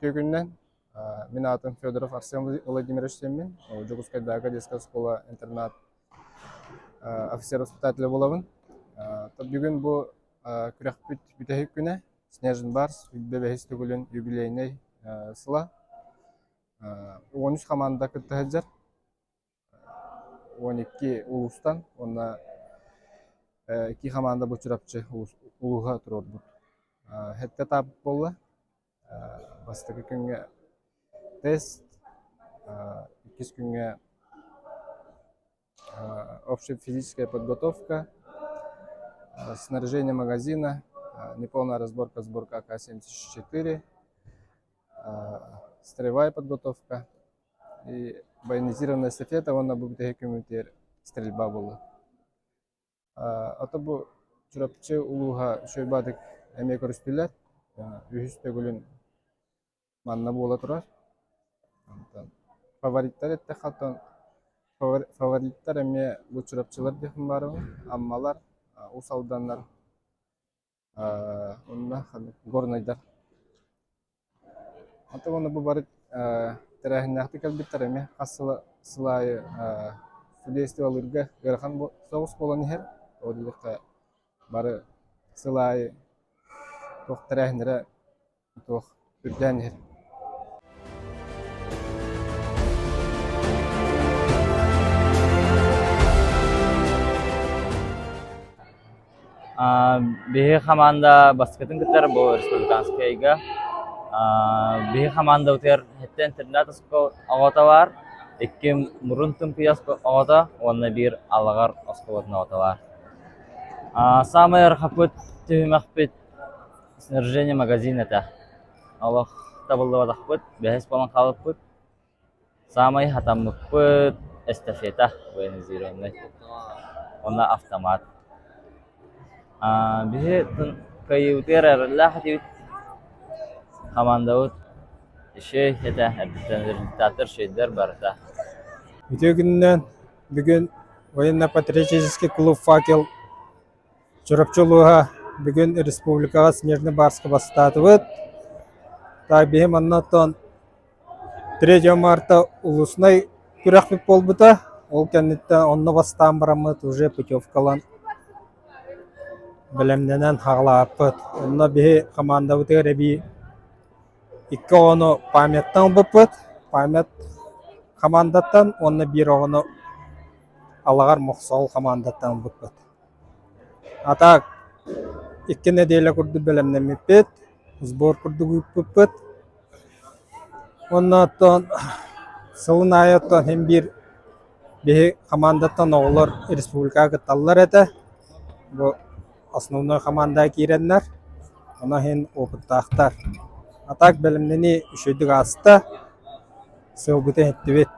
Бүтө күннен мен атым Федоров Арсен Владимирович Семин, Жугускайдагы детская школа интернат офицер-воспитателі болабын. Бүгін бұл күрәк бүтәхік күні Снежин Барс бебехис түгілін юбилейный сыла. 13 команда күттәһәҗәр. 12 улустан, онна 2 команда бочырапчы улуга турар бу. Хәтта тап булды. Бастагы көнгә тест, 2 көнгә общая физическая подготовка, снаряжение магазина, неполная разборка, сборка АК-74, строевая подготовка и военизированная эстафета, он будет стрельба была. Атабу чурапчы улуга шойбадык эме көрүстүлөр, үйүстөгүлүн манна бола турар. Фавориттер этте хаттан фавориттер эме бу чурапчылар дехин барын, аммалар, усалдандар, онна горнайдар. Атабу бу барыт терәһиннәхти калбиттер эме сылайы судействие алырга гырхан соғыс болан ехер. Одылыққа бары сылайы тоқ терәһиннәре тоқ үрдән ехер. Бихи команда баскетин кытар бу республиканскайга. Бихи команда утер хетте интернат оғота бар. 2 мурун тымпияс оғота, онна бир алагар осколотна оғота бар. Самый рахапыт түймәкпит снаряжение магазин это. Аллах табылды вадақпыт, бәхес болан қалыппыт. Самый хатаммыкпыт эстафета военизированный. Онна автомат. Бихи кайутер әрләхәтивит командаут шей это результаттар шейдер барда. Бүтө күннен бүгін военно-патриотический клуб «Факел» чурапчылуға бүгін республикаға Снежный Барска бастатыбыт. Бихи маннаттан 3 марта улусной күрәхпет болбыта. Ол кәнеттен онны бастан барамыт уже путевкалан білімненен хағылапыт. Онна бихи команда бұтығыр әбі 2 оны памяттан бұпыт. Памят командаттан, онна 1 оны алағар мұқсал командаттан бұпыт. Атақ 2 неделя күрді білімнен мепет, сбор күрді бұпыт. Оннаттан сылын айаттан hem bir бихи командаттан оғылар республикаға таллар әті. Бұл основной команда киреннер, она хен опыттақтар. Атак білімдені үшөйдік асты, сылбыты әттібет.